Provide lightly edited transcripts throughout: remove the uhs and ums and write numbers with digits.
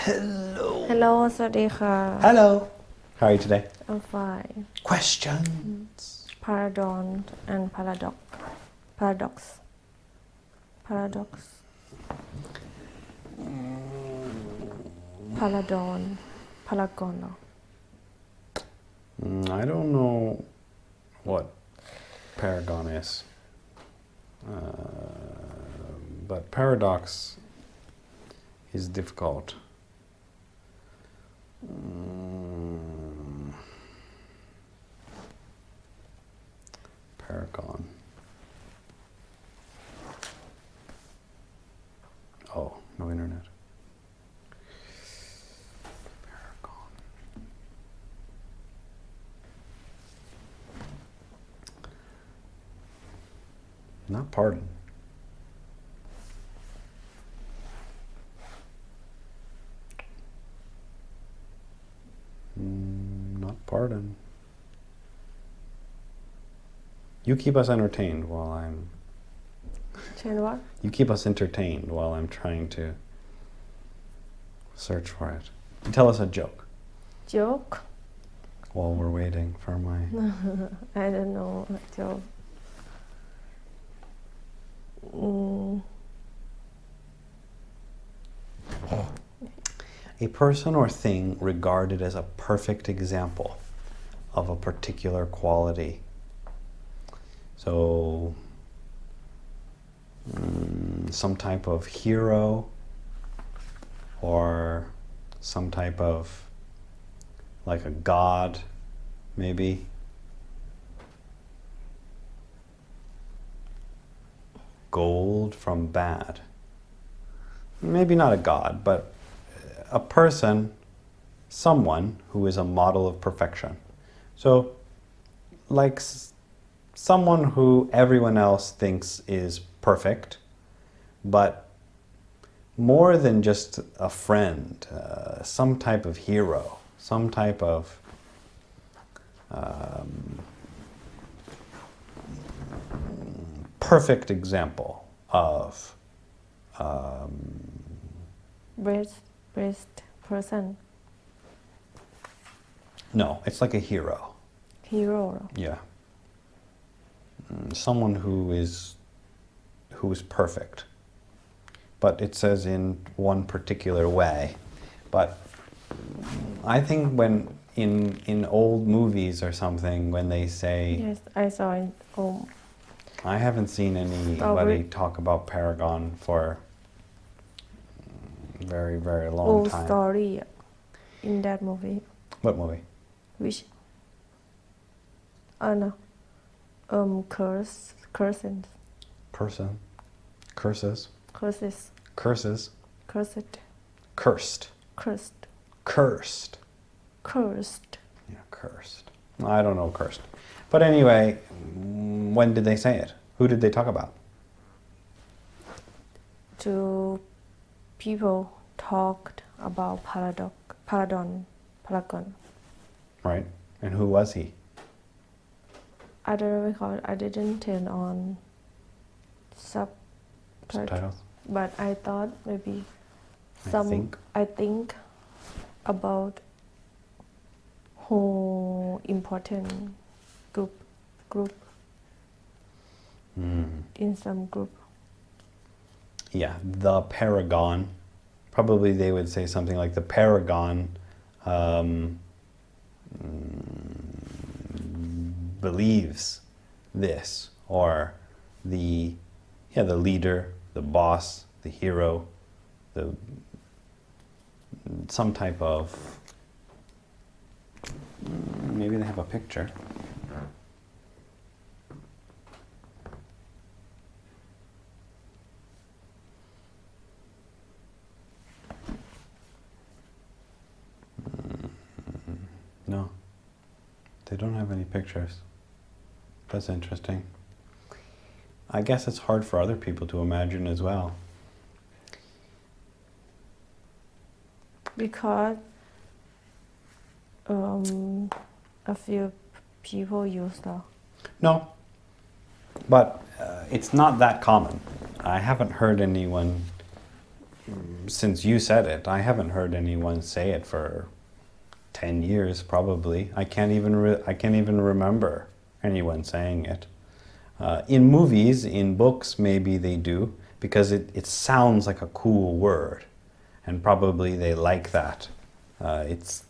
Hello. Hello สวัสดีค่ะ Hello. How are you today? I'm fine Questions. paragon and paradox paragon paragon เหรอ I don't know what paragon is, but paradox is difficult. Paragon. Oh, no internet. Paragon. Not pardon. Not pardon. You keep us entertained while I'm... Change what You keep us entertained while I'm trying to search for it. Tell us a joke joke while we're waiting for my... I don't know joke A person or thing regarded as a perfect example of a particular quality. So, some type of hero or some type of, like a god, maybe. Gold from bad. Maybe not a god, but a person, someone who is a model of perfection. So, like someone who everyone else thinks is perfect, but more than just a friend, some type of hero, some type of perfect example of best person no, it's like a hero. hero เหรอ Yeah. Someone who is perfect. But it says in one particular way. But I think when in old movies or something, when they say... Yes I saw it I haven't seen anybody talk about paragon for a very, very long old time. story in that movie What movie? which no curses Person. Curses. curses Curses. cursed Cursed. cursed Cursed. cursed Yeah, cursed. I don't know cursed. But anyway, when did they say it? Who did they talk about? Two people talked about paragon. Right? And who was he? I don't know because I didn't turn on Subtitles? but I thought maybe I think about who important group in some group. Yeah, the paragon. Probably they would say something like the paragon believes this, or the leader, the boss, the hero, some type of, maybe they have a picture. No, they don't have any pictures. That's interesting. I guess it's hard for other people to imagine as well. Because a few people use the... No, but it's not that common. I haven't heard anyone since you said it, I haven't heard anyone say it for 10 years probably. I can't even remember anyone saying it. In movies, in books, maybe they do, because it sounds like a cool word, and probably they like that. It's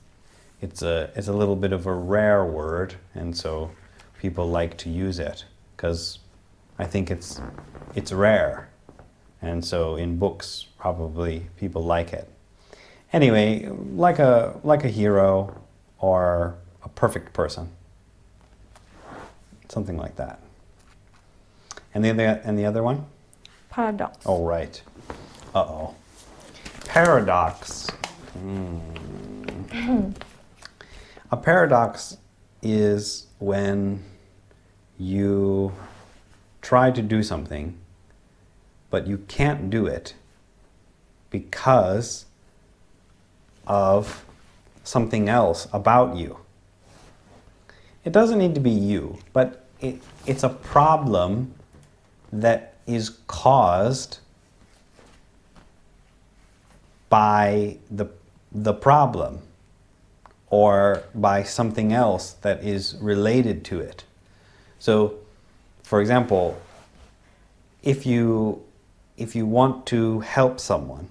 a little bit of a rare word, and so people like to use it because I think it's rare, and so in books probably people like it. Anyway, like a hero or a perfect person, something like that. And the other one? paradox Oh, right. Uh-oh. Paradox. A paradox is when you try to do something, but you can't do it because of something else about you. It doesn't need to be you, but it's a problem that is caused by the problem or by something else that is related to it. So, for example, if you want to help someone,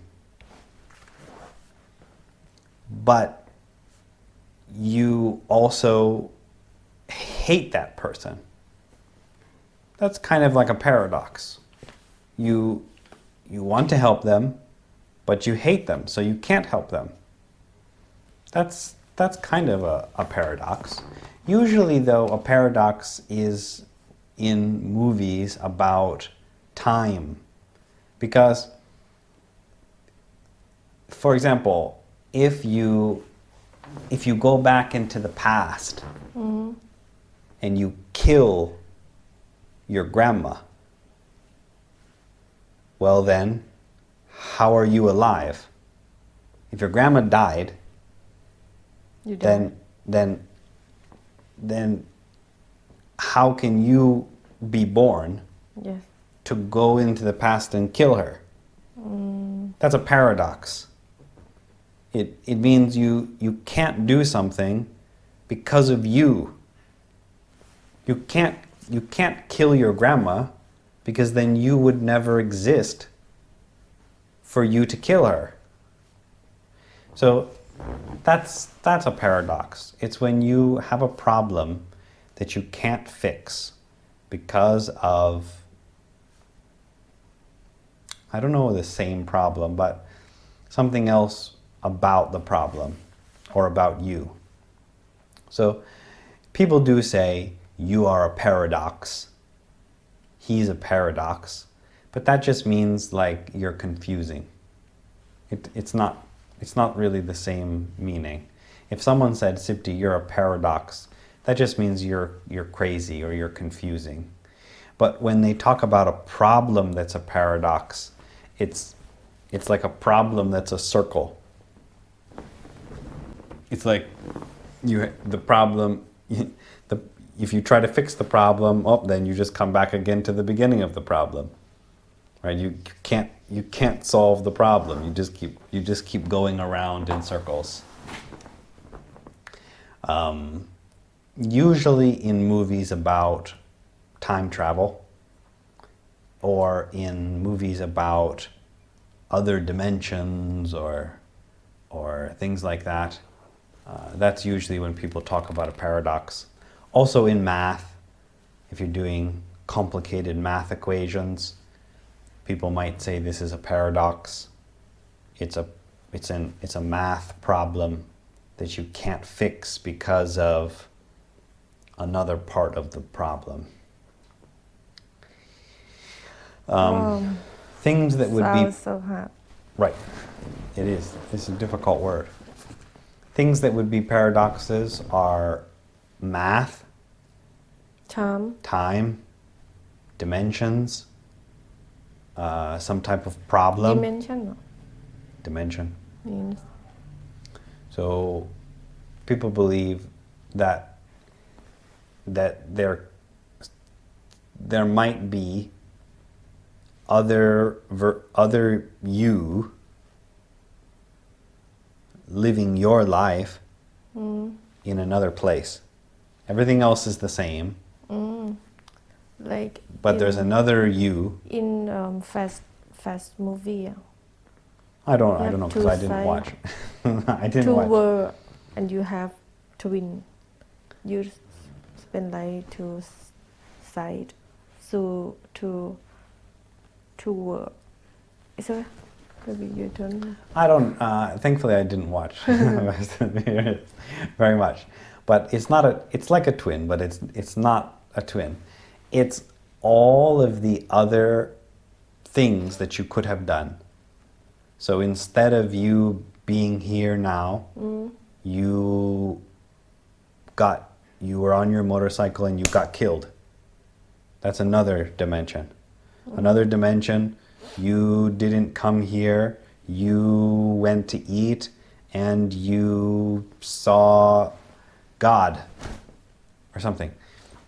but you also hate that person, that's kind of like a paradox. You want to help them, but you hate them, so you can't help them. That's kind of a paradox. Usually, though, a paradox is in movies about time. Because, for example, if you go back into the past and you kill your grandma, well then, how are you alive? If your grandma died, you die. then how can you be born Yes. to go into the past and kill her? That's a paradox. It means you can't do something because of you. You can't kill your grandma because then you would never exist for you to kill her. So that's a paradox. It's when you have a problem that you can't fix because of, I don't know the same problem, but something else about the problem or about you. So people do say, you are a paradox, he's a paradox, but that just means like you're confusing. It's not really the same meaning. If someone said, Sipti, you're a paradox, that just means you're crazy or you're confusing. But when they talk about a problem that's a paradox, it's like a problem that's a circle. It's like the problem, if you try to fix the problem, then you just come back again to the beginning of the problem. Right? You can't solve the problem. You just keep going around in circles. Usually in movies about time travel or in movies about other dimensions or things like that, that's usually when people talk about a paradox. Also in math, if you're doing complicated math equations, people might say this is a paradox. It's a math problem that you can't fix because of another part of the problem. Things that would be... Sounds so hard. Right. It is. It's a difficult word. Things that would be paradoxes are math, time, dimensions, some type of problem. Dimension, no? Dimension. Means So people believe that there might be other you living your life in another place. Everything else is the same, like but there's another you. in fast movie. I don't You have know because two I didn't sides. watch. I didn't Two watch. world and you have twin. You spend like two side, so two world. Is it? Maybe you don't. I don't. Thankfully, I didn't watch very much. But it's not a. It's like a twin, but it's not a twin. It's all of the other things that you could have done. So instead of you being here now, you were on your motorcycle and you got killed. That's another dimension. Another dimension, you didn't come here, you went to eat and you saw God or something.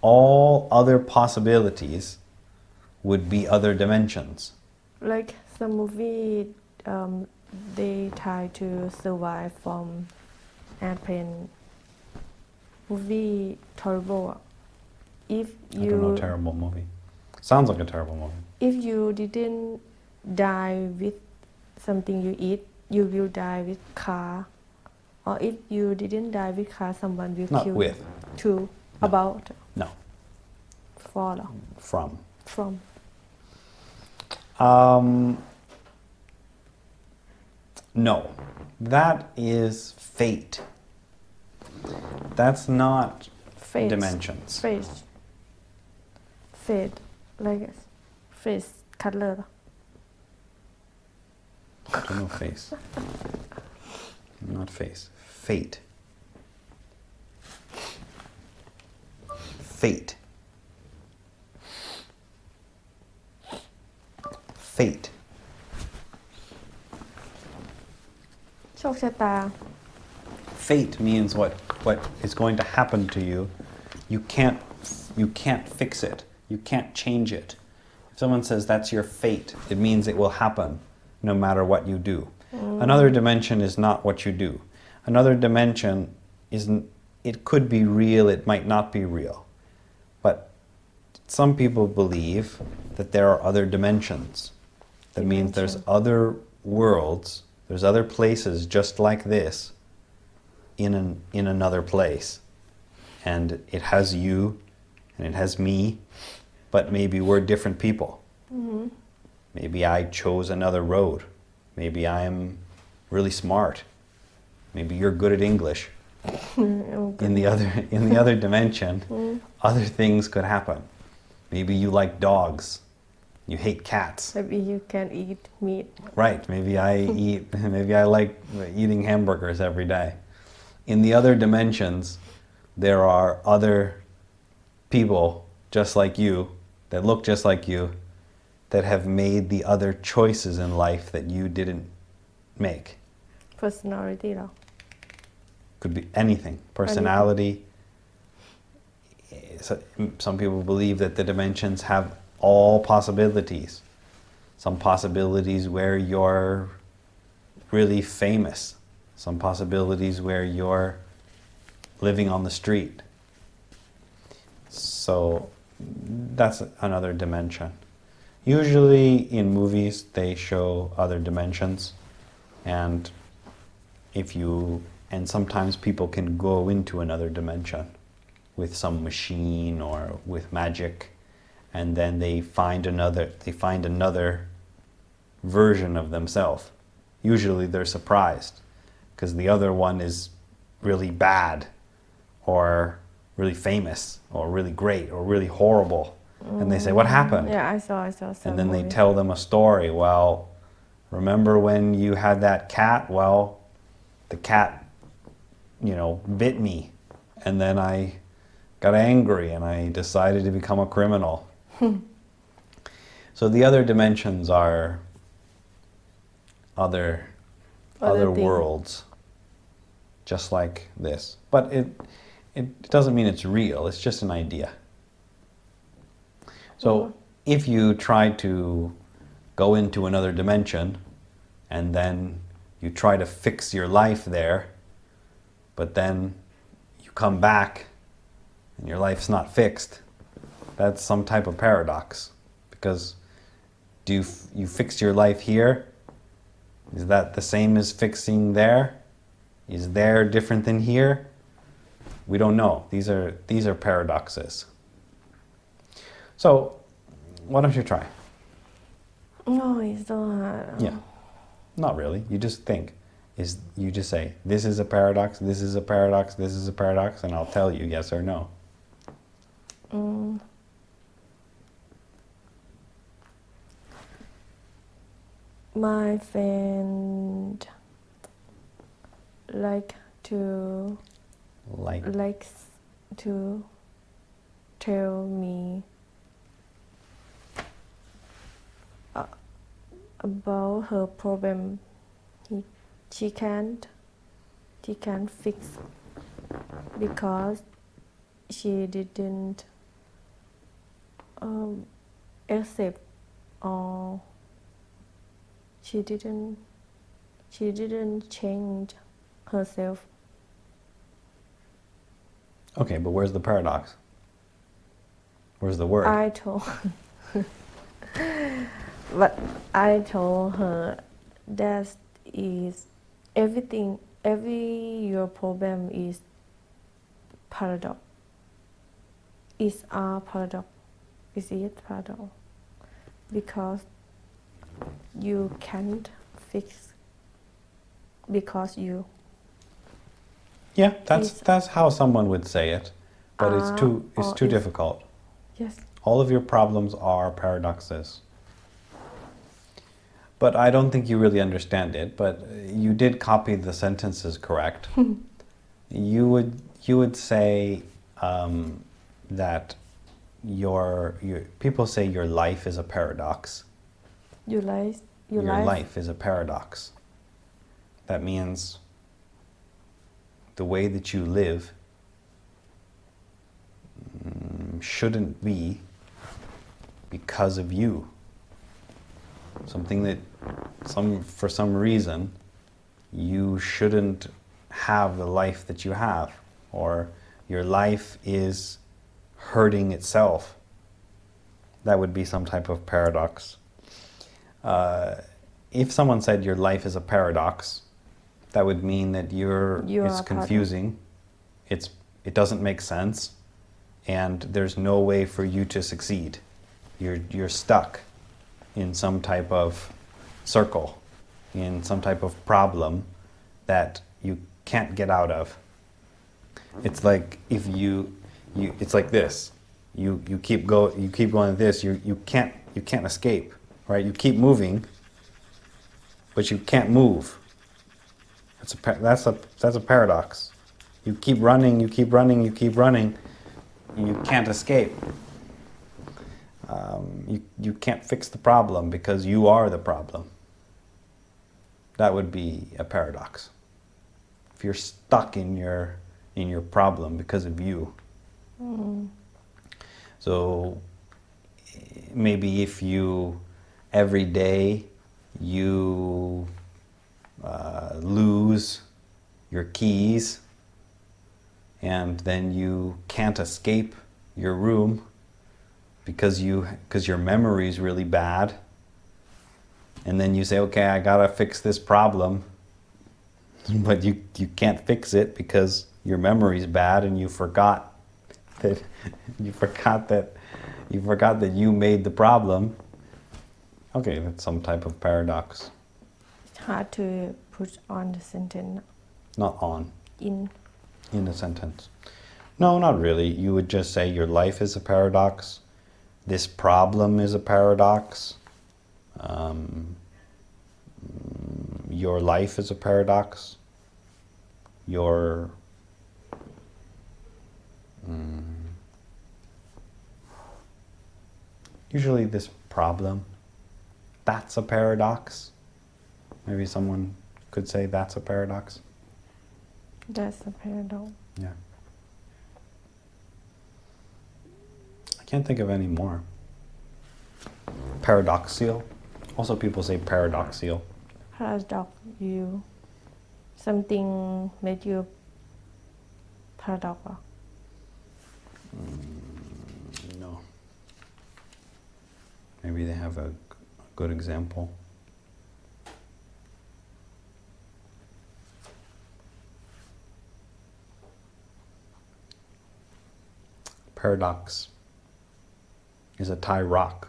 All other possibilities would be other dimensions. Like some movie, they try to survive from airplane. Movie terrible. If I don't know, you terrible movie. Sounds like a terrible movie. if you didn't die with something you eat, you will die with car. Or if you didn't die with car, someone will Not kill with. you. To No. about No, for เหรอ from. from No, that is fate. That's not face dimensions. face like face color เหรอ I don't know face. Not face. Fate. Fate. Fate. โชคชะตา Fate means what is going to happen to you. You can't fix it. You can't change it. If someone says that's your fate, it means it will happen no matter what you do. Another dimension is not what you do. Another dimension isn't. It could be real, it might not be real. But some people believe that there are other dimensions. That means there's other worlds, there's other places just like this in another place. And it has you and it has me, but maybe we're different people. Maybe I chose another road. Maybe I'm really smart. Maybe you're good at English. In the other dimension, other things could happen. Maybe you like dogs. You hate cats. maybe you can eat meat Right. Maybe I like eating hamburgers every day. In the other dimensions, there are other people just like you, that look just like you, that have made the other choices in life that you didn't make. personality เหรอ Could be anything. Personality. Some people believe that the dimensions have all possibilities. Some possibilities where you're really famous. Some possibilities where you're living on the street. So that's another dimension. Usually in movies they show other dimensions, and sometimes people can go into another dimension with some machine or with magic, and then they find another version of themselves. Usually they're surprised because the other one is really bad or really famous or really great or really horrible. And they say, what happened? yeah I saw some And then they movie. tell them a story. Well, remember when you had that cat? Well, the cat, bit me. And then I got angry and I decided to become a criminal. So the other dimensions are other things. worlds, just like this. But it doesn't mean it's real. It's just an idea. So if you try to go into another dimension and then you try to fix your life there, but then you come back and your life's not fixed. That's some type of paradox, because you fixed your life here? Is that the same as fixing there? Is there different than here? We don't know. These are paradoxes. So, why don't you try? No, it's so hard. Yeah. Not really. You just think. You just say, this is a paradox, this is a paradox, this is a paradox, and I'll tell you yes or no. My friend likes to tell me about her problem. She can't fix because she didn't accept, or she didn't change herself. Okay, but where's the paradox? Where's the word? But I told her that is everything. Your problem is paradox. Is a paradox. Is it paradox? Because you can't fix because you. Yeah, that's how someone would say it, but it's too difficult. Yes. All of your problems are paradoxes. But I don't think you really understand it, but you did copy the sentences correct. You would say that your people say your life is a paradox. Your life is a paradox. That means the way that you live shouldn't be because of you. Something that for some reason you shouldn't have the life that you have, or your life is hurting itself. That would be some type of paradox. If someone said your life is a paradox, that would mean that it's confusing, it doesn't make sense, and there's no way for you to succeed. You're stuck in some type of circle, in some type of problem that you can't get out of. It's like if it's like this. You keep going like this. You can't escape, right? You keep moving, but you can't move. That's a paradox. You keep running. You can't escape. You can't fix the problem because you are the problem. That would be a paradox. If you're stuck in your problem because of you. So maybe if you every day you lose your keys, and then you can't escape your room because your memory is really bad, and then you say, okay, I gotta fix this problem, but you can't fix it because your memory is bad, and you forgot that you made the problem. Okay, that's some type of paradox. It's hard to put on the sentence. Not on. In a sentence. No, not really. You would just say your life is a paradox. This problem is a paradox. Your life is a paradox. Usually this problem, that's a paradox. Maybe someone could say that's a paradox. That's a paradox. Yeah. I can't think of any more. Paradoxical. Also people say paradoxical. Paradox you. something make you paradox เหรอ No. Maybe they have a good example. Paradox is a Thai rock.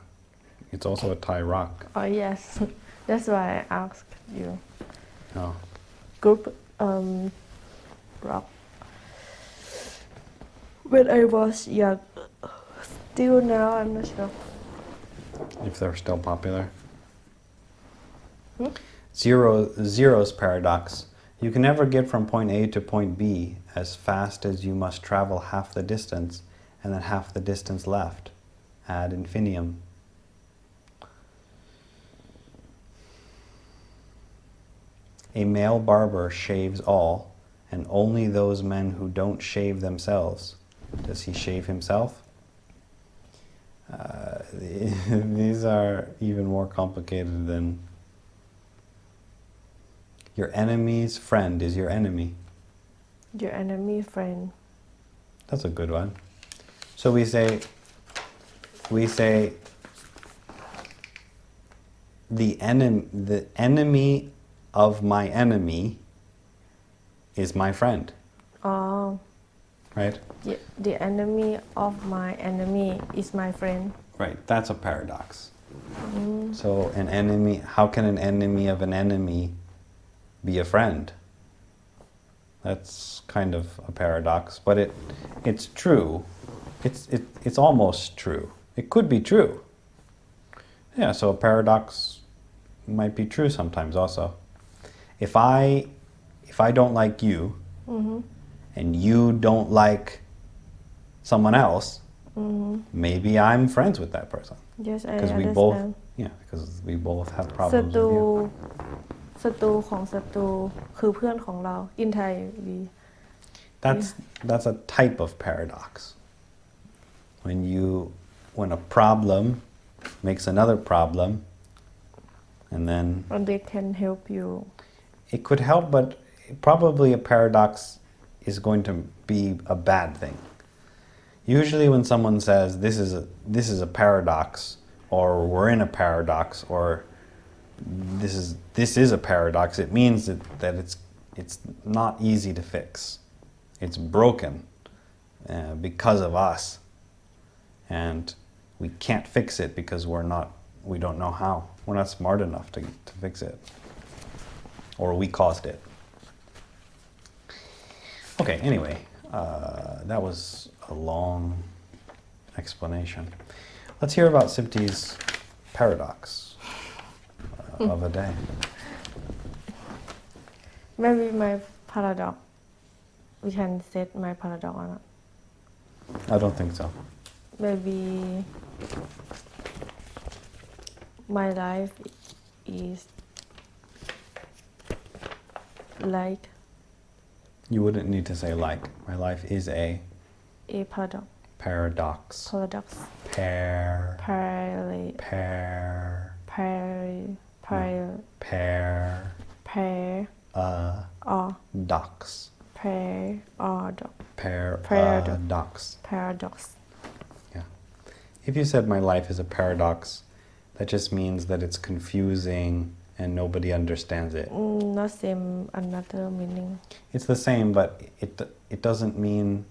It's also a Thai rock. Oh yes that's why I asked you Oh. group rock when I was young still now I'm not sure If they're still popular. Hmm? Zero's paradox. You can never get from point A to point B as fast as you must travel half the distance and then half the distance left. Ad infinitum. A male barber shaves all, and only those men who don't shave themselves. Does he shave himself? These are even more complicated than your enemy's friend is your enemy. your enemy friend That's a good one. So we say the enemy of my enemy is my friend, oh right? the enemy of my enemy is my friend Right, that's a paradox. So an enemy, how can an enemy of an enemy be a friend? That's kind of a paradox, but it's true. It's almost true. It could be true. Yeah, so a paradox might be true sometimes also. If I don't like you, and you don't like someone else, maybe I'm friends with that person. yes I Because understand because we both have ศั problems ตรู with you. ศัตรูของศัตรูคือเพื่อนของเรา in Thai we That's a type of paradox. When a problem makes another problem, and then and they can help you it could help, but probably a paradox is going to be a bad thing. Usually when someone says this is a paradox, or we're in a paradox, or this is a paradox, it means that it's not easy to fix. It's broken because of us, and we can't fix it because we don't know how. We're not smart enough to fix it, or we caused it. Okay, anyway, that was a long explanation. Let's hear about Sipti's paradox of a day. maybe my paradox we can set my paradox or not I don't think so. maybe my life is like You wouldn't need to say like. My life is a a paradox paradox. paradox Pair. Par- Pair. par- par- Pair. pair or Dox. paradox Paradox. paradox Yeah. If you said my life is a paradox, that just means that it's confusing and nobody understands it. not same another meaning It's the same, but it doesn't mean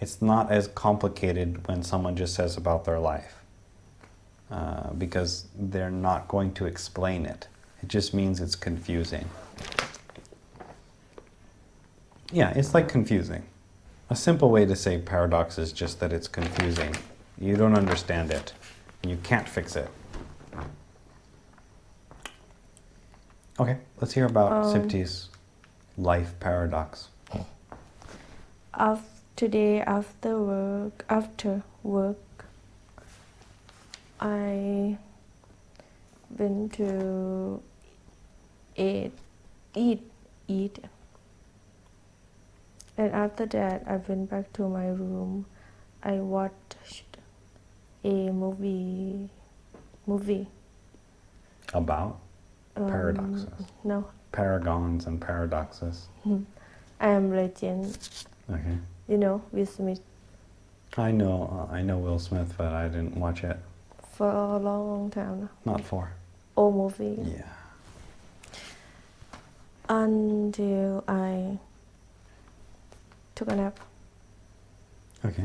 it's not as complicated when someone just says about their life, because they're not going to explain it. It just means it's confusing. Yeah, it's like confusing. A simple way to say paradox is just that it's confusing. You don't understand it. You can't fix it. Okay, let's hear about Sipti's life paradox. Today after work I went to eat and after that I went back to my room. I watched a movie About paradoxes. no paragons and paradoxes. I am legend. Okay. You know, Will Smith I know Will Smith, but I didn't watch it. for a long time now. Not for. Old movie. Yeah. Until I took a nap. Okay.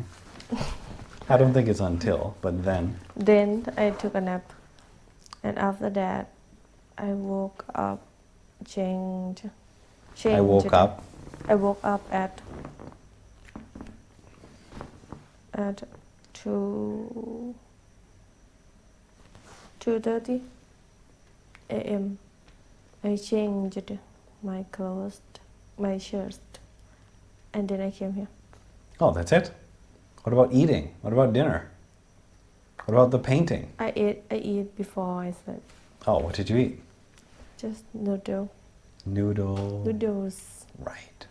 I don't think it's until, but then. Then I took a nap. And after that, I woke up, changed. I woke up. I woke up at 2:30 a.m. I changed my clothes, my shirt, and then I came here. Oh, that's it? What about eating? What about dinner? What about the painting? I eat before I slept. Oh, what did you eat? Just noodles. Right.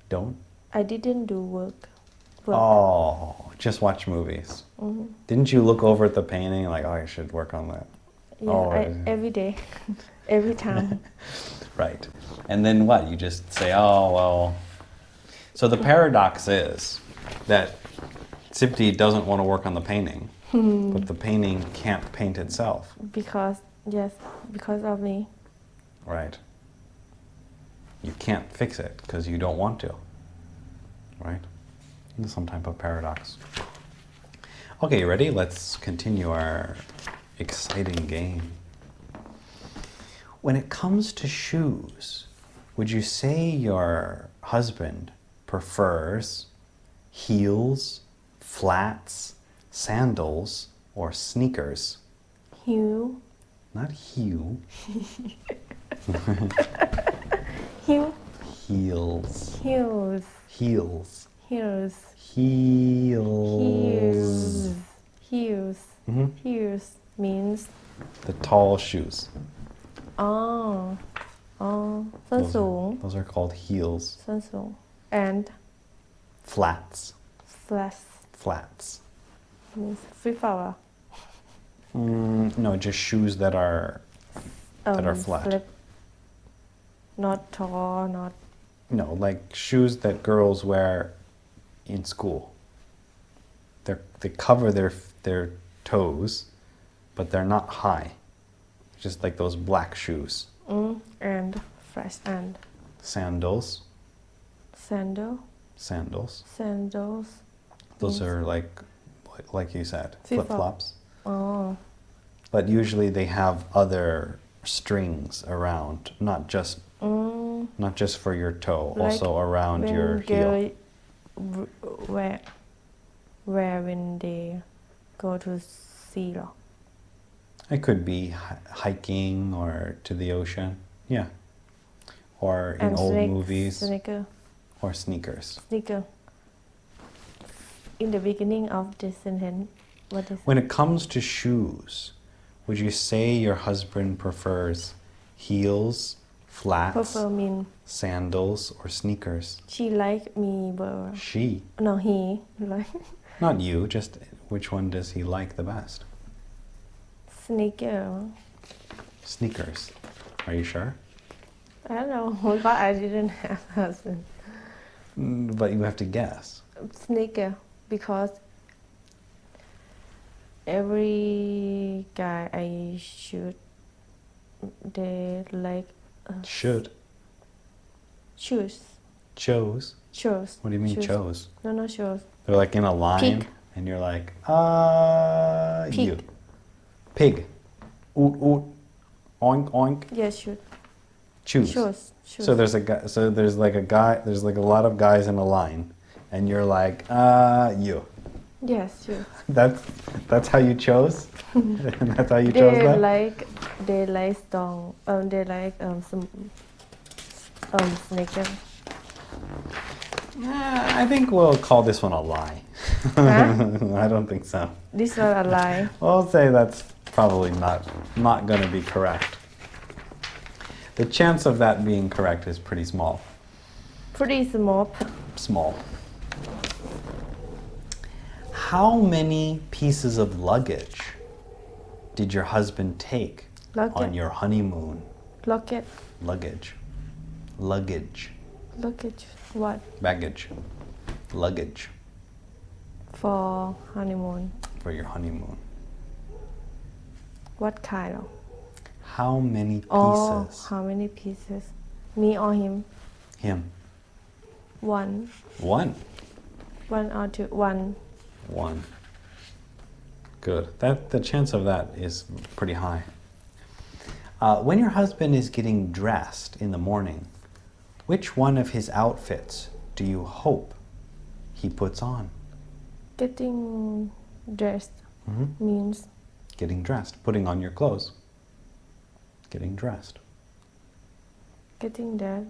Don't? I didn't do work. Oh, just watch movies. Mhm. Didn't you look over at the painting like, oh, I should work on that? Yeah, Oh, every day, every time. Right. And then what? You just say, oh, well. So the paradox is that Sipti doesn't want to work on the painting, but the painting can't paint itself. Because of me. Right. You can't fix it because you don't want to. Right? There's some type of paradox. Okay, you ready? Let's continue our exciting game. When it comes to shoes, would you say your husband prefers heels, flats, sandals, or sneakers? Heel. Not heel. Heel. Heels. Heels. Heels. Heels. Heels. Heels. Mhm. Heels means The tall shoes. ส้นสูง Those are called heels. ส้นสูง and Flats. flats Flats. means free flower. No, just shoes that are flat. Not tall, not No, like shoes that girls wear in school. They cover their toes, but they're not high. Just like those black shoes. and fresh and Sandals. sandals. Those are like you said, Flip-flop. flip-flops. Oh, But usually they have other strings around, not just for your toe, Like also around when your girl heel. wear when they go to sea หรอ It could be hiking or to the ocean, yeah, or in and old movies, sneaker or sneakers. In the beginning of the sentence, what is When it comes to shoes, would you say your husband prefers heels, flats, prefer mean sandals, or sneakers? she like me better She, no he like not you, just which one does he like the best? sneaker Sneakers. Are you sure? I don't know because I didn't have husband. But you have to guess. Sneaker because every guy I shoot they like Should. shoes. Chose. What do you mean shoes. chose? No shoes. They're like in a line, Pig. and you're like, Pig. you. Pig. Oot, oot. Oink, oink. Yeah, shoot. Choose. Shoes. So there's a guy. So there's like a lot of guys in a line, and you're like, you. Yes, shoes. That's how you chose. And that's how you chose that. They like strong. They like sneaker. I think we'll call this one a lie. Huh? I don't think so. This one a lie. I'll say that's probably not going to be correct. The chance of that being correct is pretty small. Pretty small. Small. How many pieces of luggage did your husband take on your honeymoon? Locket. Luggage. Luggage. Luggage. What? Baggage. Luggage. For honeymoon. For your honeymoon. What kind of? How many Oh, pieces? how many pieces? Me or him? Him. One. One. One or two? One. One. Good. The chance of that is pretty high. When your husband is getting dressed in the morning, which one of his outfits do you hope he puts on? Getting dressed Mhm. means Getting dressed. Putting on your clothes. Getting dressed. getting there.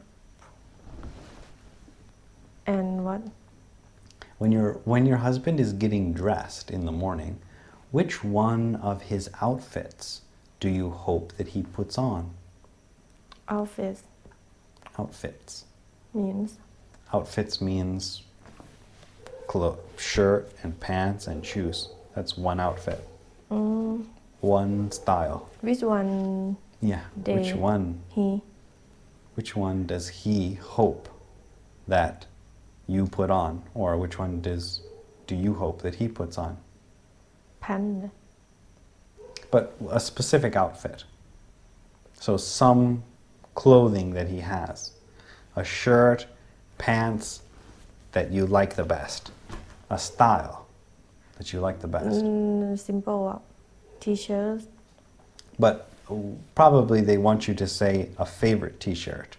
And what? When your husband is getting dressed in the morning, which one of his outfits do you hope that he puts on? Outfit Outfits. means Outfits means shirt and pants and shoes. That's one outfit. One style. which one Yeah. Which They- one? he Which one does he hope that you put on, or which one do you hope that he puts on? pants But a specific outfit. So some clothing that he has. A shirt, pants that you like the best. A style that you like the best. simple t-shirt But probably they want you to say a favorite t-shirt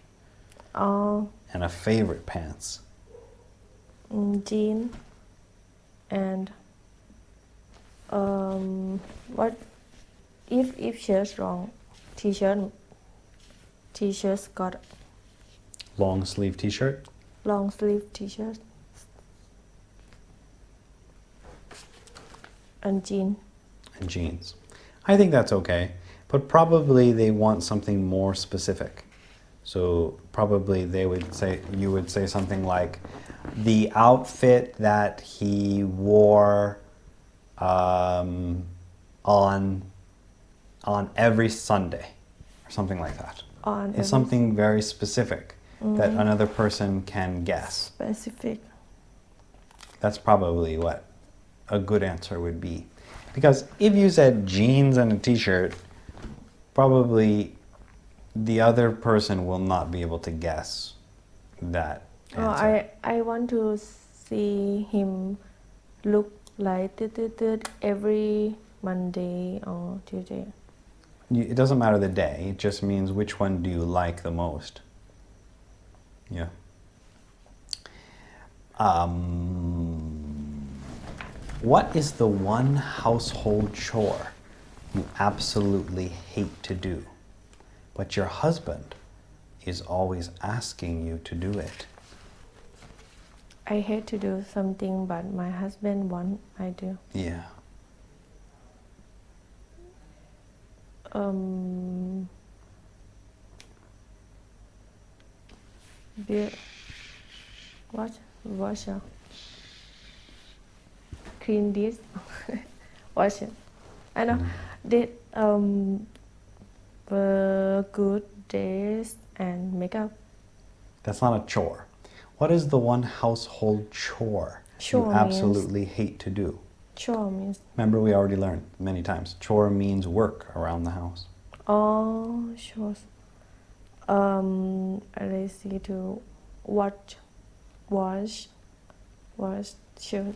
or and a favorite pants. jean and what if shirt's wrong t-shirt's got Long sleeve t-shirt. long sleeve t-shirt and jean. And jeans. I think that's okay, but probably they want something more specific. So probably you would say something like the outfit that he wore on every Sunday, or something like that. On It's every something very specific that another person can guess. specific. That's probably what a good answer would be. Because if you said jeans and a t-shirt, probably the other person will not be able to guess that Oh, answer. I want to see him look like every Monday or Tuesday. It doesn't matter the day, it just means which one do you like the most. Yeah. What is the one household chore you absolutely hate to do, but your husband is always asking you to do it? I hate to do something, but my husband wants I do. Yeah. Washer. Clean dish. Washer. I know. Did good dress and makeup. That's not a chore. What is the one household chore Chore you means- absolutely hate to do? Chore means Remember, we already learned many times. Chore means work around the house. all chores. I see to wash, shirt,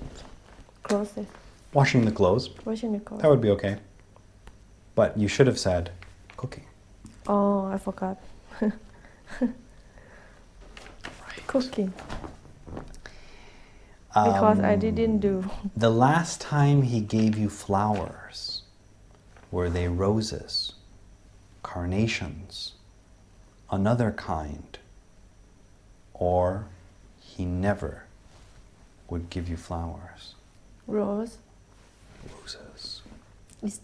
clothes, Washing the clothes, washing the clothes. that would be okay. But you should have said cooking. Oh, I forgot. Cooking. Because I didn't do. The last time he gave you flowers, were they roses, carnations, another kind, or he never would give you flowers? Rose Roses. is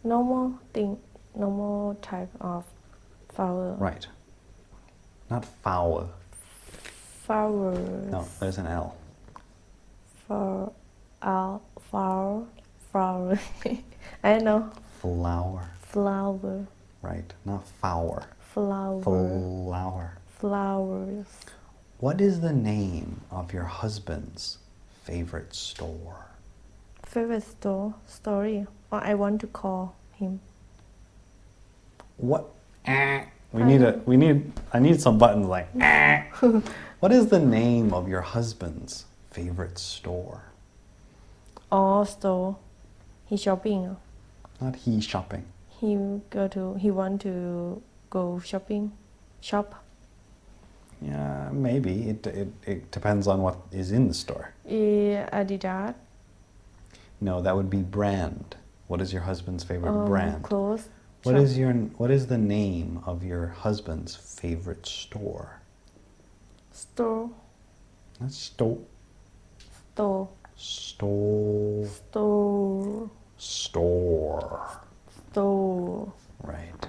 normal thing, normal type of flower. Right. Not foul. Flowers. No, there's an L. Flower. I don't know. Flower. Flower. Right. Not flower. Flower. Flowers. What is the name of your husband's favorite store? Favorite story. Or I want to call him. What? I need some buttons like. What is the name of your husband's favorite store? Store. He shopping. Not he shopping. He want to go shopping. Shop. Yeah, maybe. It depends on what is in the store. Adidas. No, that would be brand. What is your husband's favorite brand? Clothes. What is the name of your husband's favorite store? Store. That's store. Store. Store. Store. Store. Store. Right.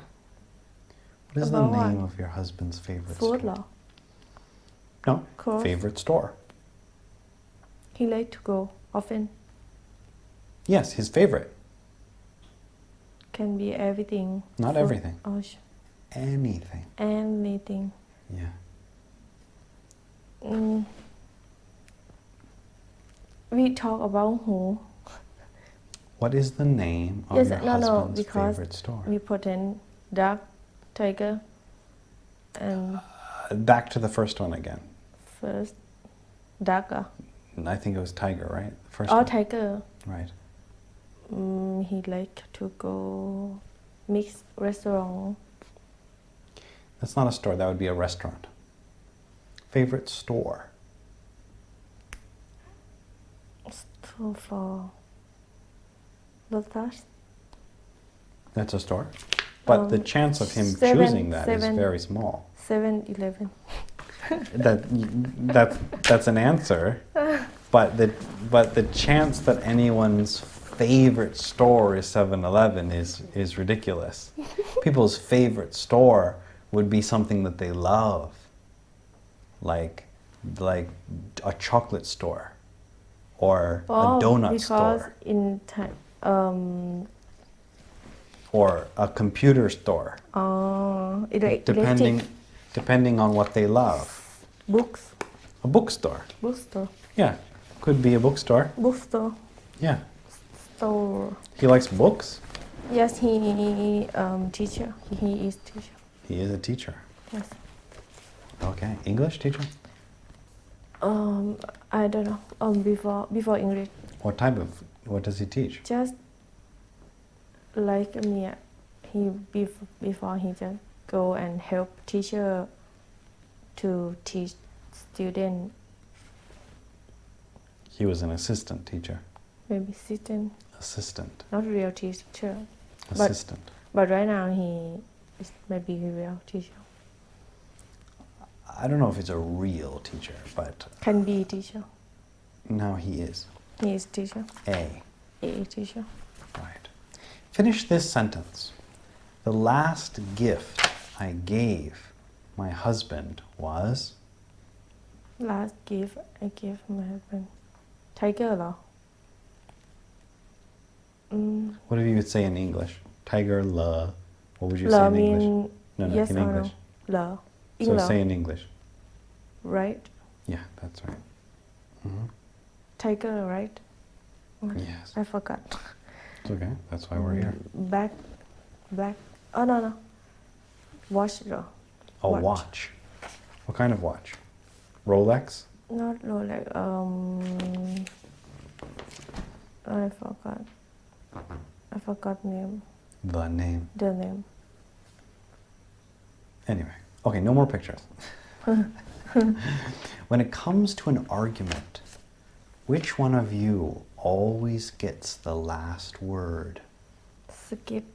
What is the About name what? of your husband's favorite Food store? เหรอ No. Clothes. Favorite store. He like to go often. Yes, his favorite. Can be everything. Not Food everything. or Anything. anything. Yeah. We talk about who? What is the name of Yes, your no, husband's because favorite store? we pretend duck, tiger, and Back to the first one again. first duck. I think it was tiger, right? The first Oh, one. tiger. Right. He like to go mixed restaurant. That's not a store. That would be a restaurant. Favorite store. Store for Lotus. That's a store. But the chance of him choosing that is very small. 7-Eleven. That's an answer. But the chance that anyone's favorite store is 7-Eleven is ridiculous. People's favorite store would be something that they love. Like a chocolate store or a donut because store in or a computer store. Electric Depending on what they love. books. A bookstore. Bookstore. Yeah. Could be a bookstore. Bookstore. Yeah. Store. He likes books. Yes, he teacher. He is teacher. He is a teacher. Yes. Okay. English teacher? I don't know. Before English, What does he teach? just like me, he before he just go and help teacher to teach student. He was an assistant teacher. Maybe Assistant. not real teacher. Assistant. But right now he is maybe a real teacher. I don't know if it's a real teacher, but Can be teacher. now he is. He is teacher. A. Teacher. Right. Finish this sentence. The last gift I gave my husband was. Last gift I gave my husband. Tiger เหรอ What if you would say in English? Tiger, la. What would you La say in mean English? No, yes in or English. no? La. So La. say in English. Right? Yeah, that's right. Tiger, right? Yes. I forgot. It's okay. That's why we're here. Black. Oh no. Watch เหรอ A Watch. watch. What kind of watch? Rolex? Not Rolex. I forgot name. The name. The name. Anyway. Okay, no more pictures. When it comes to an argument, which one of you always gets the last word? Skip.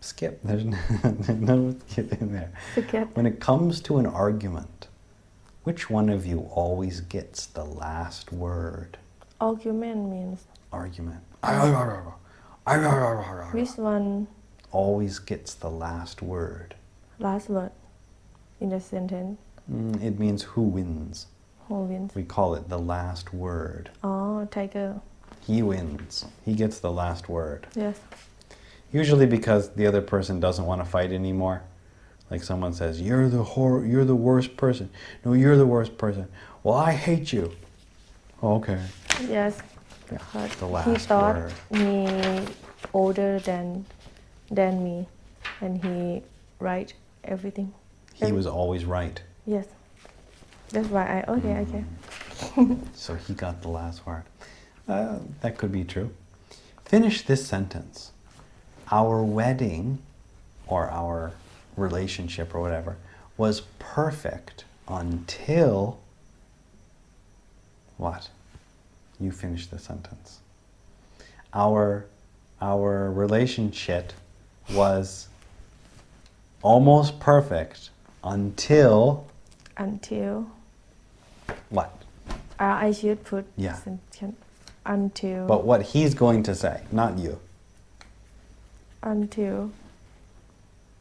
Skip. There's no skip in there. Skip. When it comes to an argument, which one of you always gets the last word? Argument means Argument. which one Always gets the last word. last word in the sentence. It means who wins. Who wins? We call it the last word. Oh, tiger. He wins. He gets the last word. Yes. Usually because the other person doesn't want to fight anymore. Like someone says, you're the worst person. No, you're the worst person. Well, I hate you. Okay. Yes. Yeah, But the he last thought word. me older than me, and he right everything. He was always right. Yes. That's why okay. So he got the last word. That could be true. Finish this sentence. Our wedding, or our relationship, or whatever, was perfect until... What? You finish the sentence. Our relationship was almost perfect until... What? I should put Yeah. sentence until. But what he's going to say, not you. Until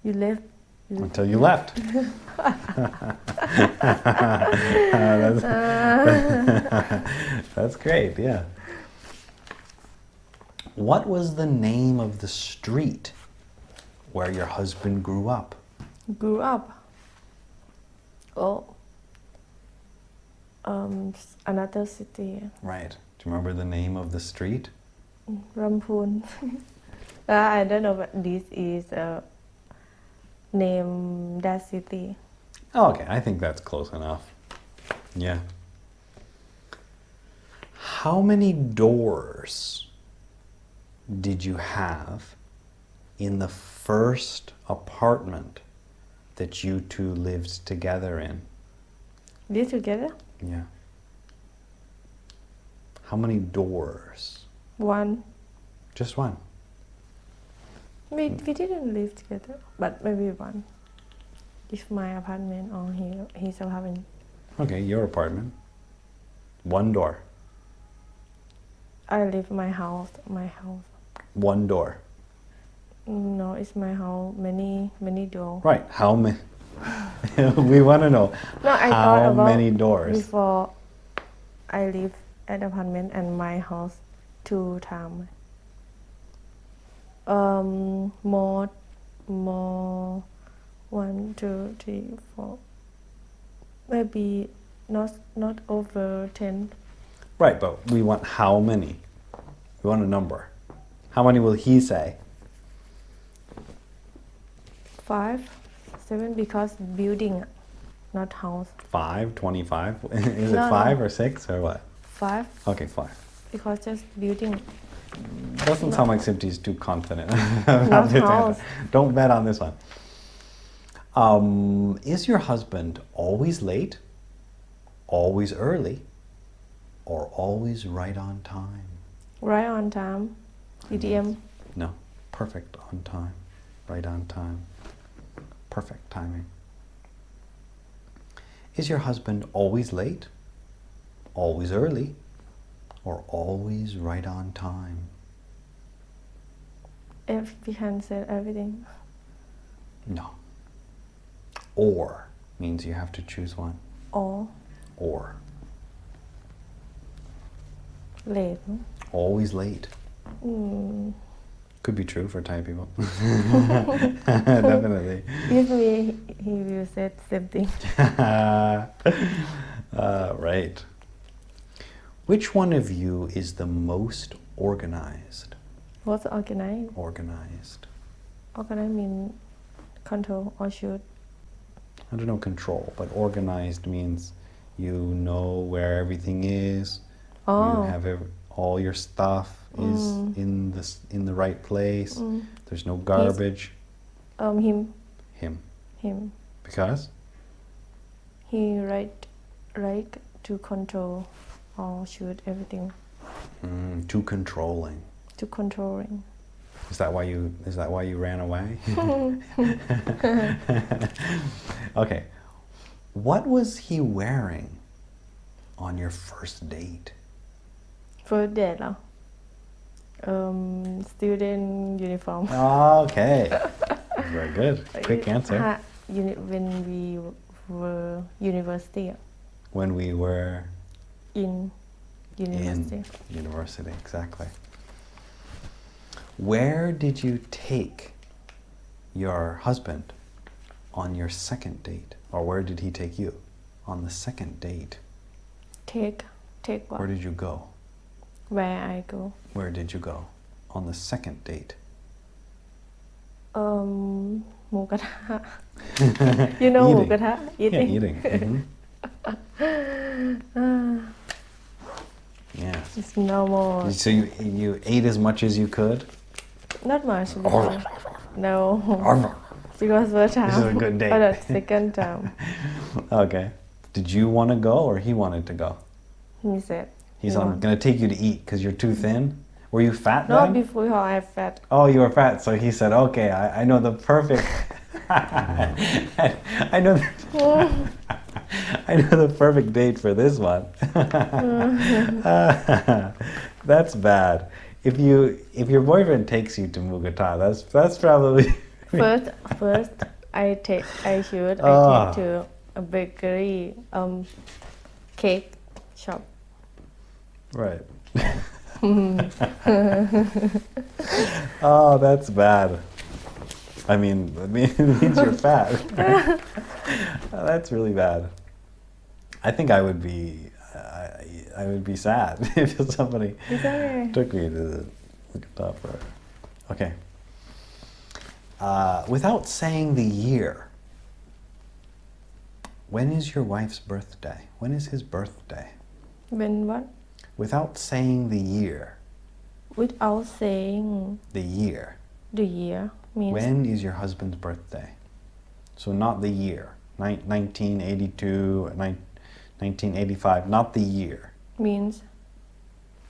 you left. Until you left. That's great, yeah. What was the name of the street where your husband grew up? Grew up. Oh. Another city. Right. Do you remember the name of the street? Rampur. I don't know, but this is name that city. Oh, okay, I think that's close enough. Yeah. How many doors did you have in the first apartment that you two lived together in? Live together? Yeah. How many doors? One. Just one. We didn't live together, but maybe one. If my apartment or his apartment. Okay, your apartment. One door. I live my house. One door. No, it's my house. Many doors. Right. How many? We want to know No, I thought how about many doors. before I live at apartment and my house 2 times. More 1, 2, 3, 4. Maybe not over 10. Right, but we want how many? We want a number. How many will he say? 5, 7, because building, not house. 5, 25? Is No, it 5 no. or 6 or what? 5, Okay, 5. because just building. Doesn't sound like Sipti's too confident. Not house. Don't bet on this one. Is your husband always late, always early, or always right on time? Right on time. EDM. No, perfect on time, right on time, perfect timing. Is your husband always late, always early, or always right on time? If we can say everything. No. Or means you have to choose one. Or Or. late. No? Always late. Could be true for Thai people. Definitely. If he will say same thing. Right. Which one of you is the most organized? What's organized? Organized. Organized means control or shoot. I don't know control, but organized means you know where everything is. Oh. You have all your stuff is in the right place. There's no garbage. Him. Him. Because? He right to control or shoot everything. Too controlling. To controlling. Is that why you ran away? Okay. What was he wearing on your first date? First date เหรอ student uniform. Okay. Very good. Quick answer. When we were university. When we were In university. in university, exactly. Where did you take your husband on your second date? Or where did he take you? On the second date. take Where what did you go? where I go Where did you go? On the second date. หมูกระทะ you know หมูกระทะ Yeah, eating eating. Yeah. it's normal So you ate as much as you could? not much no because first time This is a good date. or the second time Okay. Did you want to go or he wanted to go? he said He's no. going to take you to eat because you're too thin? Were you fat no then? before I fat Oh, you were fat. So he said, okay, I know the perfect... I know I know the perfect date for this one. That's bad. If your boyfriend takes you to Mugata, that's probably... first I take to a bakery cake shop Right. Oh, that's bad. I mean, it means you're fat. That's really bad. I think I would be sad if somebody it's okay took me to the top for it. Okay. Without saying the year, when is your wife's birthday? When is his birthday? when what Without saying the year. without saying The year. the year means When is your husband's birthday? So not the year. 1982, 1985, not the year. means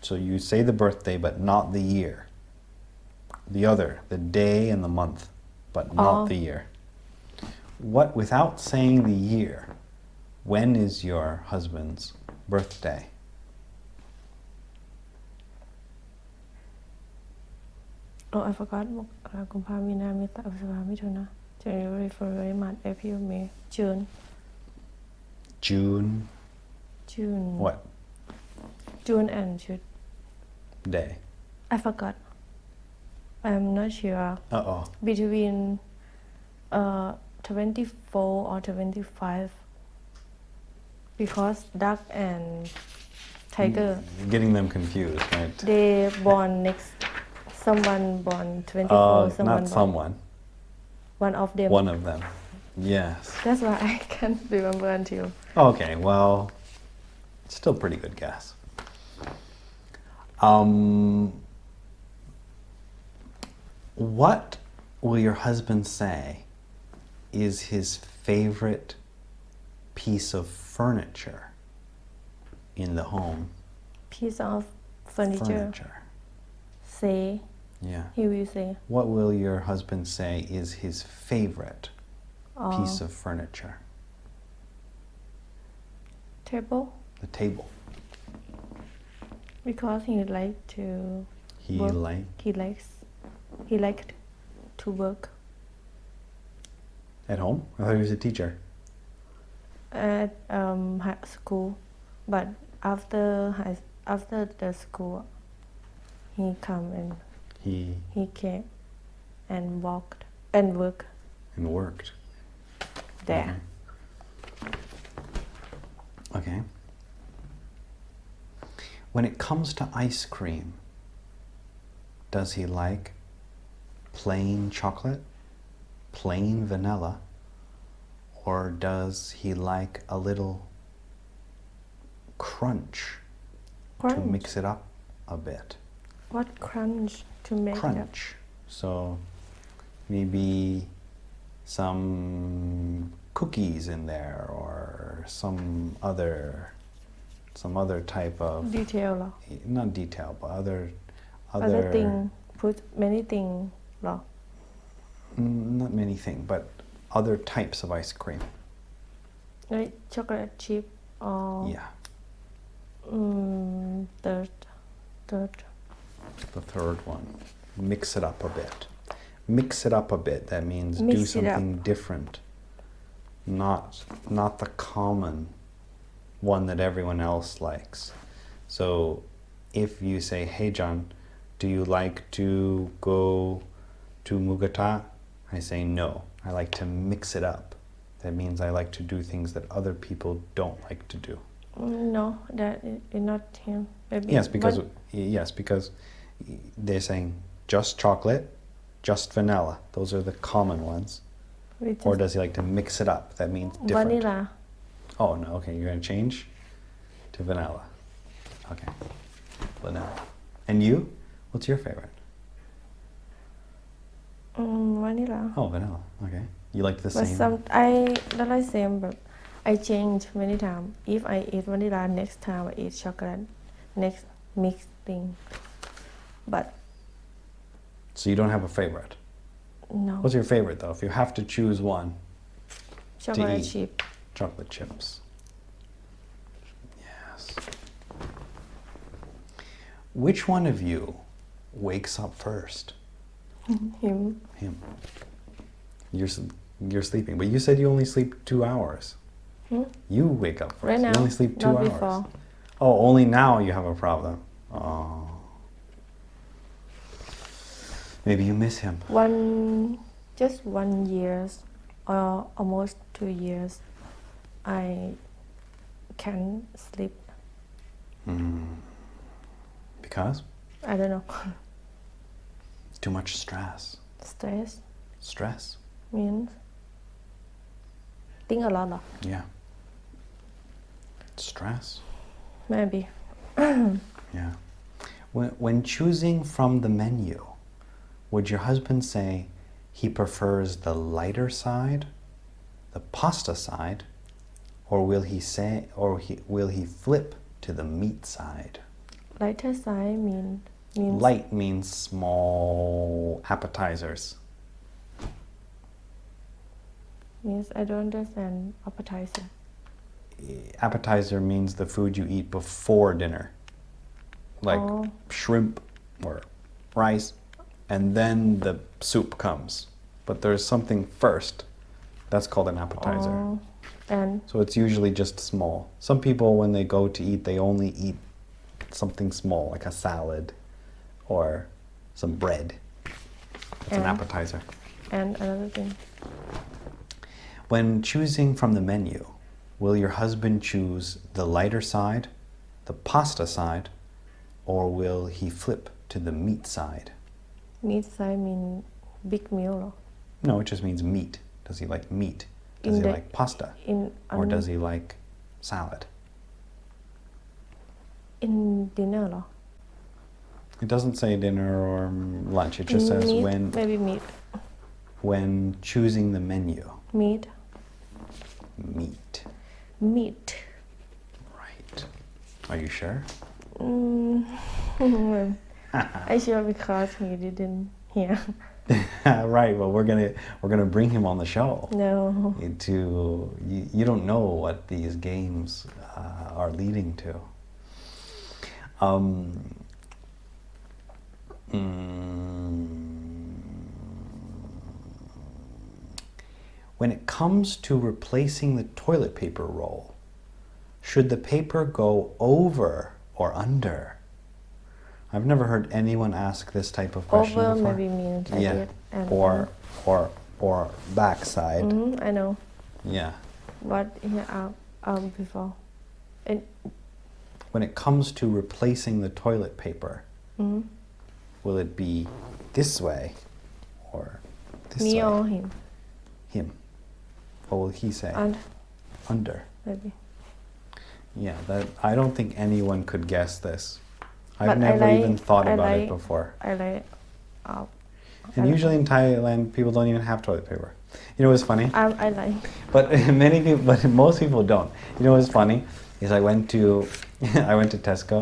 So you say the birthday, but not the year. The other, the day and the month, but not Oh. the year. What, without saying the year, when is your husband's birthday? oh I forgot กุมภาพันธ์มีนาเมษายนพฤษภาคมมิถุนา January February March April May June June. What? June and June Day. I forgot I'm not sure Uh-oh. between 24 or 25 because duck and tiger You're getting them confused, right? they born next someone born 24 someone Not born someone. one of them One of them. Yes. that's why I can't remember until Okay, well, still pretty good guess. What will your husband say is his favorite piece of furniture in the home? piece of furniture say Yeah. he will say What will your husband say is his favorite piece of furniture? table The table. because he like to He work. He liked to work at home? I thought he was a teacher. at high school but after the school he come and he came and walked and worked And worked. there Okay. When it comes to ice cream, does he like plain chocolate, plain vanilla, or does he like a little crunch to mix it up a bit? what crunch to make it up Crunch. So maybe some cookies in there or some other type of detail เหรอ not detail but other thing put many thing เหรอ not many things but other types of ice cream. like chocolate chip or Yeah. third The third one. Mix it up a bit. Mix it up a bit. That means Mix do it up. something different. Not the common one that everyone else likes. So if you say, hey John, do you like to go to Mugata? I say no. I like to mix it up. That means I like to do things that other people don't like to do. No, that is not him. Maybe. Yes, because they're saying just chocolate, just vanilla. Those are the common ones. Or does he like to mix it up? That means different. Vanilla. Oh, no. Okay, you're going to change to vanilla. Okay. Vanilla. And you? What's your favorite? Vanilla. Oh, vanilla. Okay. You like the But same? I don't like same, but I change many times. If I eat vanilla, next time I eat chocolate. Next mix thing. But So you don't have a favorite? no. What's your favorite, though? If you have to choose one. Chocolate eat. chip. Chocolate chips. Yes. Which one of you wakes up first? Him. Him. You're sleeping, but you said you only sleep 2 hours. You wake up first. Right now. You only sleep 2 not hours. before. Oh, only now you have a problem. Oh. Maybe you miss him. Just 1 year or almost 2 years, I can sleep. Because? I don't know. Too much stress. Stress Stress? means think a lot. Yeah. Stress? Maybe. Yeah. When choosing from the menu, would your husband say he prefers the lighter side, the pasta side, or will he flip to the meat side? Lighter side means Light means small appetizers. I don't understand appetizer. Appetizer means the food you eat before dinner, like Oh. shrimp or rice, and then the soup comes. But there's something first. That's called an appetizer. Oh, and So it's usually just small. Some people, when they go to eat, they only eat something small, like a salad or some bread. It's an And- appetizer. another thing. When choosing from the menu, will your husband choose the lighter side, the pasta side, or will he flip to the meat side? Meat side mean big meal. No, it just means meat. Does he like meat? Does he like pasta? Or does he like salad? In dinner เหรอ It doesn't say dinner or lunch. It just says meat, maybe meat. when choosing the menu. Meat. Meat. Meat. Right. Are you sure? I sure because he didn't hear. Right. Well, we're gonna bring him on the show. No. You don't know what these games are leading to. When it comes to replacing the toilet paper roll, should the paper go over or under? I've never heard anyone ask this type of question Over before. maybe means like Yeah. it. And Or backside. I know. Yeah. What here before. And When it comes to replacing the toilet paper, will it be this way or this me way? or him. Him. What will he say? Under. Maybe. Yeah, I don't think anyone could guess this. I've But never even thought I about it like- before. I like And usually in Thailand, people don't even have toilet paper. You know what's funny? I like But most people don't. You know what's funny? Is I went to Tesco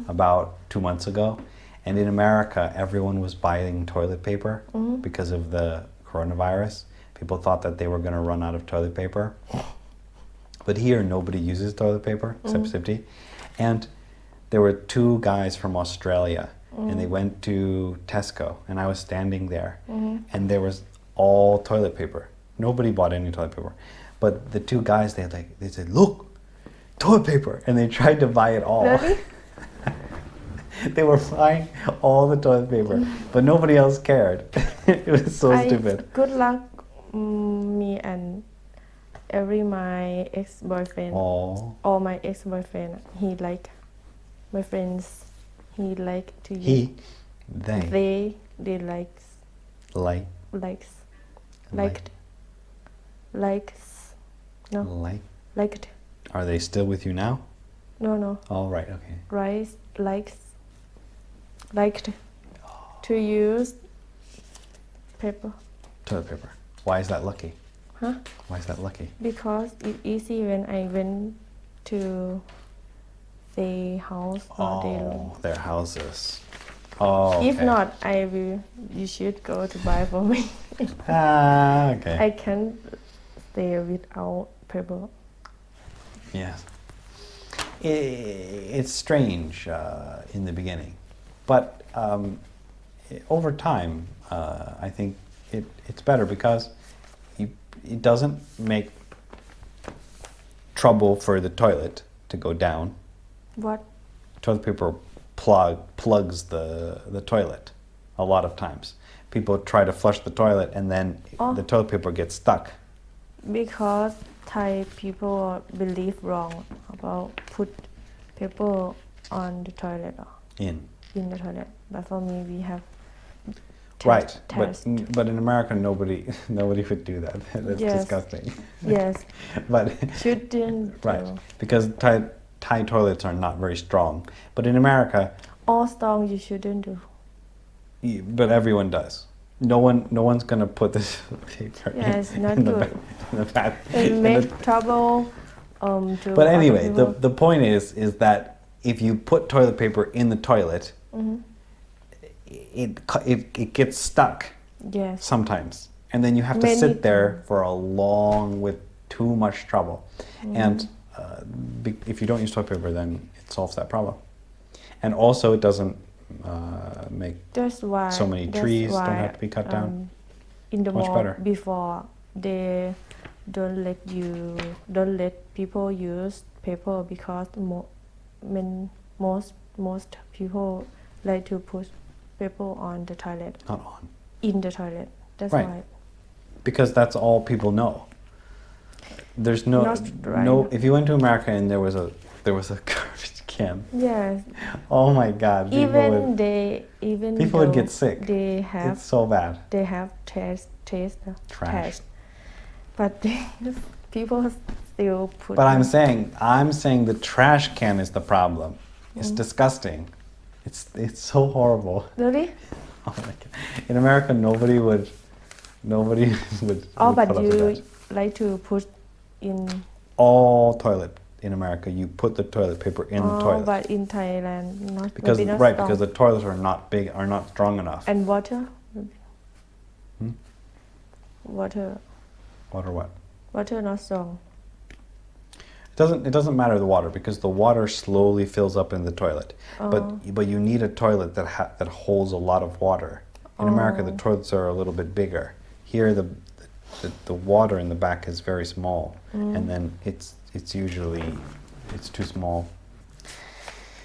about 2 months ago, and in America, everyone was buying toilet paper because of the coronavirus. People thought that they were going to run out of toilet paper. But here, nobody uses toilet paper except Sipti. And there were 2 guys from Australia, and they went to Tesco, and I was standing there, and there was all toilet paper. Nobody bought any toilet paper. But the 2 guys, they said, "Look, toilet paper," and they tried to buy it all. Really? They were buying all the toilet paper, but nobody else cared. It was so stupid. Good luck Me and every my ex-boyfriend Oh, all my ex-boyfriend he like my friends he like to use he, they likes like, likes Like. likes no like. liked Are they still with you now? no All right, okay. rice liked to use paper Toilet paper. Why is that lucky? huh Why is that lucky? because it's easy when I went to their house or their room. Oh, their houses. Oh, okay. If not, you should go to buy for me. Okay. I can't stay without paper. Yes. It's strange in the beginning, but over time, I think it's better because it doesn't make trouble for the toilet to go down. What? Toilet paper plugs the toilet a lot of times. People try to flush the toilet and then the toilet paper gets stuck. Because Thai people believe wrong about put paper on the toilet or in the toilet. But for me, we have Right, test. but in America, nobody would do that. That's Yes. disgusting. Yes, But shouldn't right, do. because Thai toilets are not very strong. But in America, All strong you shouldn't do. but everyone does. No one's gonna put this paper Yes, not in the good. in the bath. It in make the- trouble to But other anyway, people. the point is that if you put toilet paper in the toilet, it gets stuck Yes. sometimes, and then you have to Many sit there for a long with too much trouble. And if you don't use toilet paper, then it solves that problem. And also, it doesn't make That's why so many that's trees don't why, have to be cut down. In the Much mall better. before they don't let people use paper because most people like to put paper on the toilet Not on. in the toilet. That's Right. why. Because that's all people know. There's no Not right. no. If you went to America and there was a garbage can, Yes. oh my God, people would get sick. They have It's so bad. taste Trash. but people still put. But I'm saying the trash can is the problem. It's disgusting. It's so horrible. Really? Oh my God. In America, nobody would Oh, would but put up with you that. like to put in. All toilet in America, you put the toilet paper in the toilet. But in Thailand, Because maybe not right, strong. because the toilets are not strong enough. And water. Hmm? Water What? not strong. It doesn't matter the water because the water slowly fills up in the toilet. But you need a toilet that holds a lot of water. In America, the toilets are a little bit bigger. Here, the water in the back is very small, and then it's usually too small.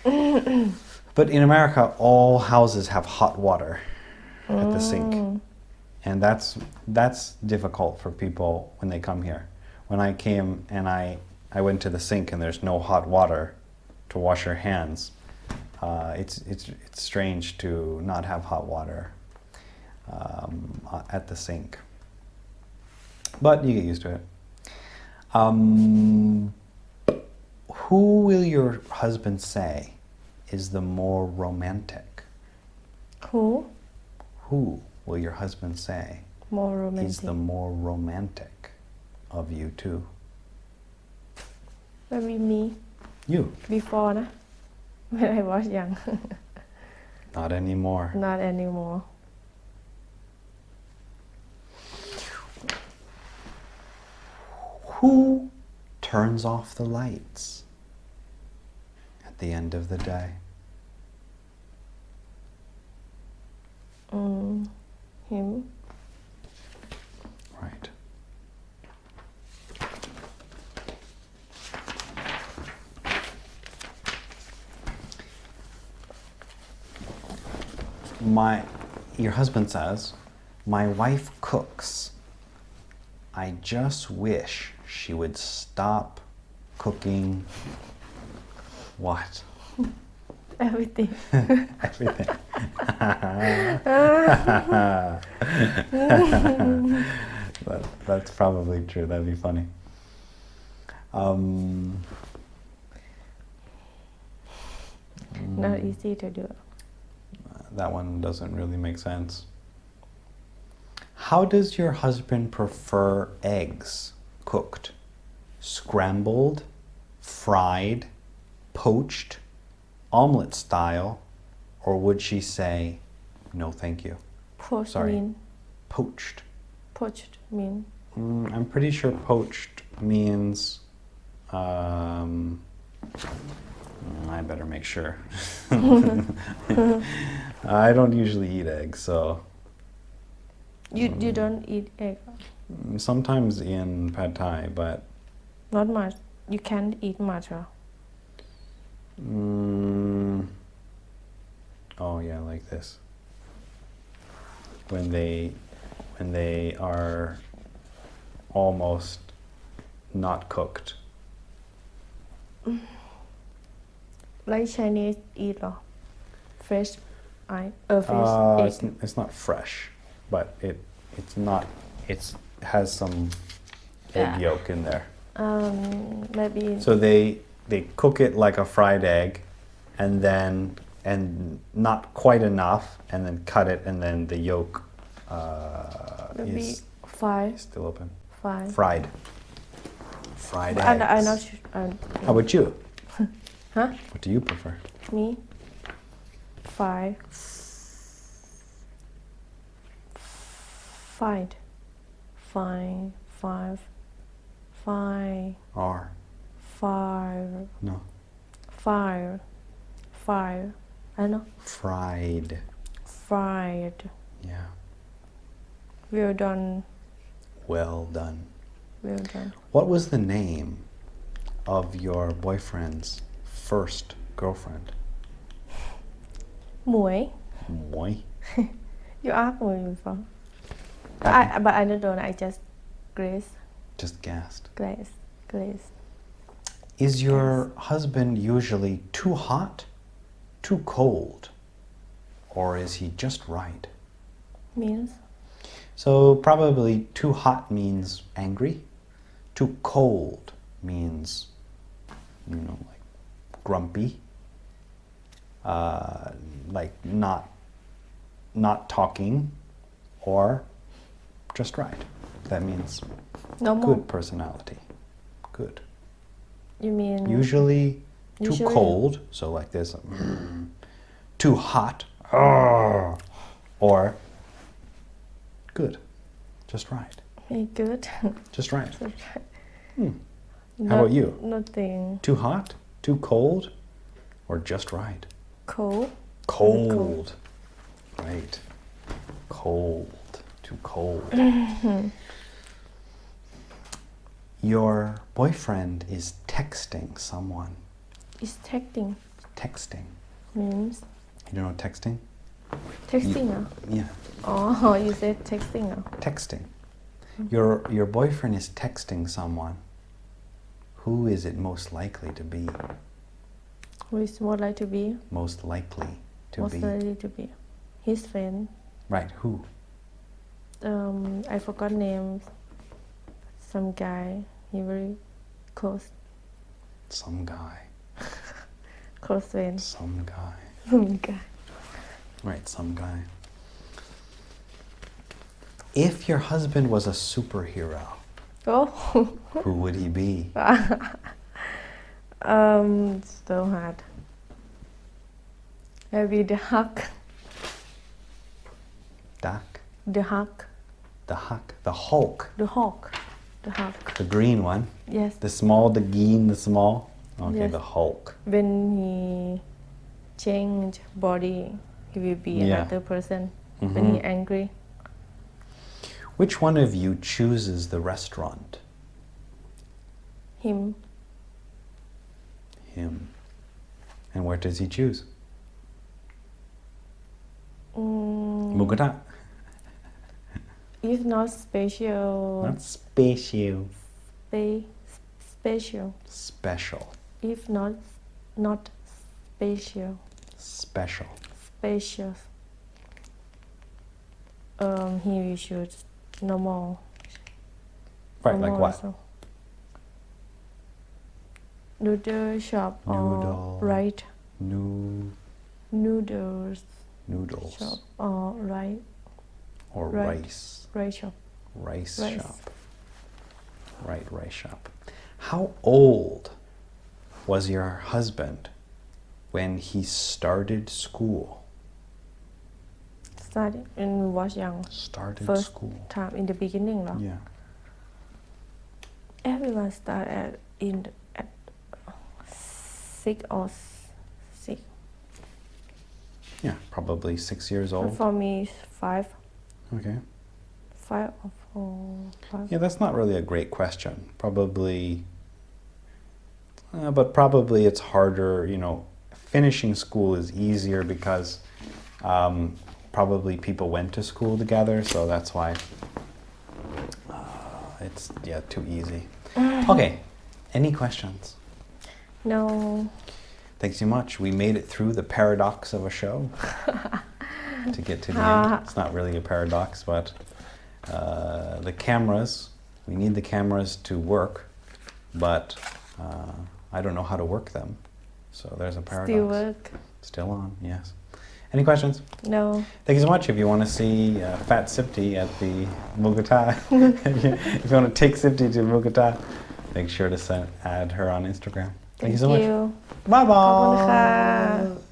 But in America, all houses have hot water at the sink, and that's difficult for people when they come here. When I came and I went to the sink and there's no hot water to wash your hands, it's strange to not have hot water at the sink. But you get used to it. Who will your husband say is the more romantic? Who? Who will your husband say More is romantic. the more romantic of you two? Maybe me. You. Before นะ when I was young. Not anymore. Not anymore. Who turns off the lights at the end of the day? Him. Right. Your husband says, my wife cooks I just wish she would stop cooking what? Everything. Everything. That's probably true. That'd be funny. Not easy to do. That one doesn't really make sense. How does your husband prefer eggs cooked? Scrambled, fried, poached, omelet style, or would she say, no thank you? Poached Sorry. mean. Poached. Poached mean. I'm pretty sure poached means I better make sure. I don't usually eat eggs, so You don't eat egg. sometimes in pad thai, but Not much. You can't eat much. oh yeah, like this. When they are almost not cooked. Like Chinese eat fresh fish egg. It's not fresh, but it has some egg Yeah. yolk in there. Maybe So they cook it like a fried egg, and not quite enough, and then cut it, and then the yolk maybe is five. still open. Five. Fried eggs. I'm not sure. How about you? Huh? What do you prefer? Me? Five. Five. Five. Five. Five. R. Five. No. Five. Five. I don't know. Fried. Fried. Yeah. Well done. Well done. Well done. What was the name of your boyfriend's first girlfriend? Muay. Moi. You asked me before. But I don't know. I just Grace. Just gassed. Grace. Grace. Is your husband usually too hot, too cold, or is he just right? Means So probably too hot means angry. Too cold means, like grumpy. Like not talking, or just right. That means normal. good personality. Good. You mean Usually too Usually- cold, so like this. Too hot, or good, just right. Hey, good. Just right. So, How about you? Nothing. Too hot, too cold, or just right? Cold. Cold. Right. Cold. Too cold. Your boyfriend is texting someone. Is texting Texting. means You don't know texting? texting. Yeah. Oh, you said texting. Texting. Your boyfriend is texting someone. Who is it most likely to be? Who is more likely to be? Most likely to Most be. likely to be his friend. Right. Who? I forgot names. Some guy. He very close. Some guy. Close friend. Some guy. Some guy. Right. Some guy. If your husband was a superhero, Oh. who would he be? So hard. Maybe the Hulk. Duck. The Hulk. The Hulk. The Hulk. The Hulk. The Hulk. The green one. Yes. The small, the green, the small. Okay, Yes. the Hulk. When he change body, he will be Yeah. another person. When he angry. Which one of you chooses the restaurant? Him. Him. And where does he choose? Mugata. if not special, Not spatial. special. Special. If not special. Special. Spacious. Here we should normal. Right, like Normal what? also. Noodle shop Noodle. or right. Noodles. Noodles shop or right. Or Right. rice. Right shop. Rice Rice. shop. Right, rice shop. How old was your husband when he started school? Started and was young. Started First school. time in the beginning, no? Yeah. Everyone start at 6 or 6. Yeah, probably 6 years old. For me, 5. Okay. 5 or 4. 5. Yeah, that's not really a great question. Probably, but probably it's harder, finishing school is easier because probably people went to school together, so that's why it's, too easy. Okay, any questions? No. Thanks so much. We made it through the paradox of a show to get to the end. It's not really a paradox, but the cameras, we need the cameras to work, but I don't know how to work them. So there's a paradox. Still work. Still on, yes. Any questions? No. Thank you so much. If you want to see Fat Sipti at the Mugata, if you want to take Sipti to Mugata, make sure to add her on Instagram. Thank you so much. Bye bye. ขอบคุณค่ะ